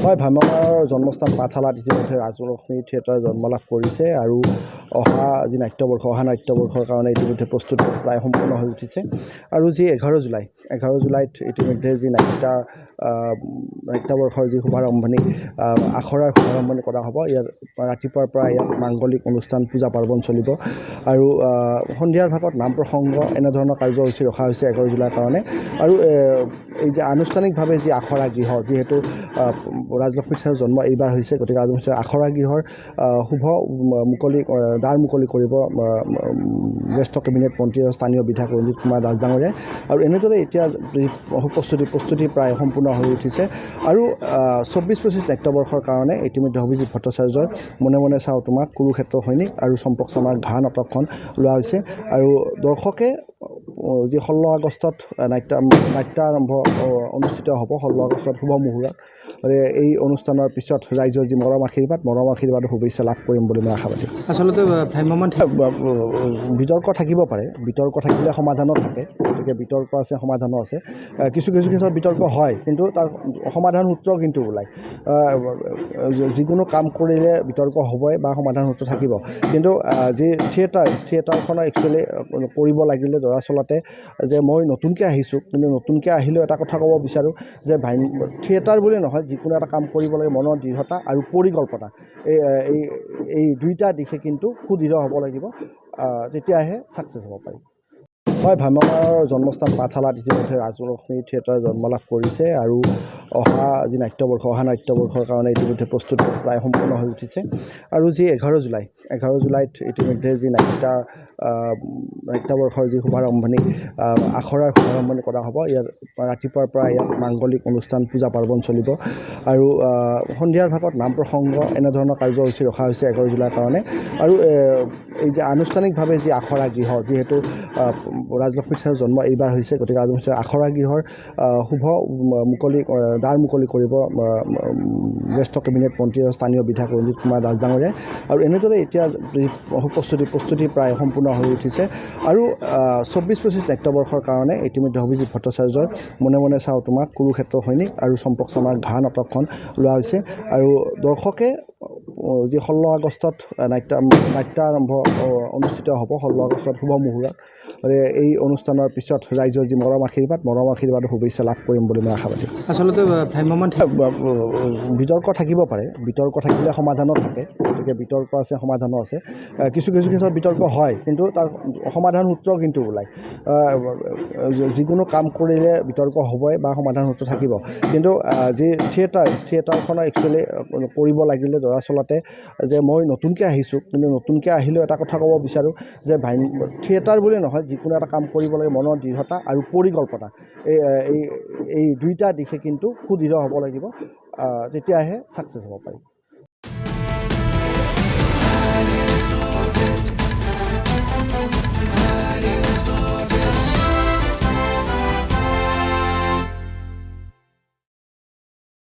হয়, ভ্ৰাম্যমাণৰ জন্মস্থান পাঠশালাত ইতিমধ্যে ৰাজলক্ষ্মী থিয়েটাৰ জন্ম লাভ কৰিছে আৰু অহা নাট্যবৰ্ষৰ কাৰণে ইতিমধ্যে প্ৰস্তুতি প্ৰায় সম্পূৰ্ণ হৈ উঠিছে। আৰু যি 11 জুলাইত ইতিমধ্যে যি নাট্যবৰ্ষৰ যি শুভাৰম্ভণি আখৰাৰ শুভাৰম্ভণি কৰা হ'ব। ইয়াত ৰাতিপুৱাৰ পৰা ইয়াত মাংগলিক অনুষ্ঠান পূজা পাৰ্বণ চলিব আৰু সন্ধিয়াৰ ভাগত নাম প্ৰসংগ এনেধৰণৰ কাৰ্যসূচী ৰখা হৈছে 11 জুলাইৰ কাৰণে। আৰু এই যে আনুষ্ঠানিকভাৱে যি আখৰা গৃহ, যিহেতু ৰাজলক্ষ্মী থিয়েটাৰৰ জন্ম এইবাৰ হৈছে, গতিকে ৰাজলক্ষ্মী আখৰা গৃহৰ দ্বাৰ মুকলি কৰিব জ্যেষ্ঠ কেবিনেট মন্ত্ৰী আৰু স্থানীয় বিধায়ক ৰঞ্জিত কুমাৰ দাস ডাঙৰীয়াই। আৰু এনেদৰে এতিয়া প্ৰস্তুতি প্ৰায় সম্পূৰ্ণ হৈ উঠিছে। আৰু 24-25 নাট্যবৰ্ষৰ কাৰণে ইতিমধ্যে অভিজিৎ ভট্টাচাৰ্যৰ মনে মনে চাওঁ তোমাক, কুৰুক্ষেত্ৰ সৈনিক আৰু চম্পক চমাৰ ঘাঁ নাটকখন লোৱা হৈছে। আৰু দৰ্শকে যি 16 আগষ্টত নাট্যাৰম্ভ অনুষ্ঠিত হ'ব, 16 আগষ্টত শুভ মুহূৰ্তত। এই অনুষ্ঠানৰ পিছত ৰাইজৰ যি মৰম আশীৰ্বাদ আৰু শুভেচ্ছা লাভ কৰিম বুলি মই আশাবাদী। আচলতে ভ্ৰাম্যমাণ বিতৰ্ক থাকিব পাৰে, বিতৰ্ক থাকিলে সমাধানো থাকে, গতিকে বিতৰ্ক আছে, সমাধানো আছে। কিছু ক্ষেত্ৰত বিতৰ্ক হয়, কিন্তু তাৰ সমাধান সূত্ৰ কিন্তু ওলায়। যিকোনো কাম কৰিলে বিতৰ্ক হ'বই বা সমাধান সূত্ৰ থাকিব, কিন্তু যি থিয়েটাৰখনৰ একচুৱেলি কৰিব লাগিলে দৰাচলতে যে মই নতুনকৈ আহিছোঁ, কিন্তু নতুনকৈ আহিলেও এটা কথা ক'ব বিচাৰোঁ যে থিয়েটাৰ বুলি নহয়, যিকোনো এটা কাম কৰিব লাগে মনৰ দৃঢ়তা আৰু পৰিকল্পনা, এই দুইটা দিশে কিন্তু সুদৃঢ় হ'ব লাগিব, তেতিয়াহে ছাকচেছ হ'ব পাৰি। হয়, ভ্ৰাম্যমাণৰ জন্মস্থান পাঠশালাত ইতিমধ্যে ৰাজলক্ষ্মী থিয়েটাৰ জন্ম লাভ কৰিছে আৰু অহা নাট্যবৰ্ষৰ কাৰণে ইতিমধ্যে প্ৰস্তুতি প্ৰায় সম্পূৰ্ণ হৈ উঠিছে। আৰু যি 11 জুলাইত ইতিমধ্যে যি নাট্যবৰ্ষৰ যি শুভাৰম্ভণি আখৰাৰ শুভাৰম্ভণি কৰা হ'ব। ইয়াত ৰাতিপুৱাৰ পৰা ইয়াত মাংগলিক অনুষ্ঠান পূজা পাৰ্বণ চলিব আৰু সন্ধিয়াৰ ভাগত নাম প্ৰসংগ এনেধৰণৰ কাৰ্যসূচী ৰখা হৈছে 11 জুলাইৰ কাৰণে। আৰু এই যে আনুষ্ঠানিকভাৱে যি আখৰা গৃহ, যিহেতু ৰাজলক্ষ্মী থিয়েটাৰৰ জন্ম এইবাৰ হৈছে, গতিকে ৰাজলক্ষ্মী আখৰা গৃহৰ দ্বাৰ মুকলি কৰিব জ্যেষ্ঠ কেবিনেট মন্ত্ৰী আৰু স্থানীয় বিধায়ক ৰঞ্জিত কুমাৰ দাস ডাঙৰীয়াই। আৰু এনেদৰে এতিয়া প্ৰস্তুতি প্ৰায় সম্পূৰ্ণ হৈ উঠিছে। আৰু 24-25 নাট্যবৰ্ষৰ কাৰণে ইতিমধ্যে অভিজিৎ ভট্টাচাৰ্যৰ মনে মনে চাওঁ তোমাক, কুৰুক্ষেত্ৰ সৈনিক আৰু চম্পক চমাৰ ঘাঁ নাটকখন লোৱা হৈছে। আৰু দৰ্শকে যি 16 আগষ্টত নাট্যাৰম্ভ অনুষ্ঠিত হ'ব, 16 আগষ্টত শুভ মুহূৰ্তত। এই অনুষ্ঠানৰ পিছত ৰাইজৰ যি মৰম আশীৰ্বাদ আৰু শুভেচ্ছা লাভ কৰিম বুলি মই আশাবাদী। আচলতে ভ্ৰাম্যমাণ বিতৰ্ক থাকিব পাৰে, বিতৰ্ক থাকিলে সমাধানো থাকে, গতিকে বিতৰ্ক আছে, সমাধানো আছে। কিছু ক্ষেত্ৰত বিতৰ্ক হয়, কিন্তু তাৰ সমাধান সূত্ৰ কিন্তু ওলায়। যিকোনো কাম কৰিলে বিতৰ্ক হ'বই বা সমাধান সূত্ৰ থাকিব, কিন্তু যি থিয়েটাৰখনৰ একচুৱেলি কৰিব লাগিলে দৰাচলতে যে মই নতুনকৈ আহিছোঁ, কিন্তু নতুনকৈ আহিলেও এটা কথা ক'ব বিচাৰোঁ যে থিয়েটাৰ বুলি নহয়, যিকোনো এটা কাম কৰিব লাগে মনৰ দৃঢ়তা আৰু পৰিকল্পনা, এই দুইটা দিশে কিন্তু সুদৃঢ় হ'ব লাগিব, তেতিয়াহে ছাকচেছ হ'ব পাৰি।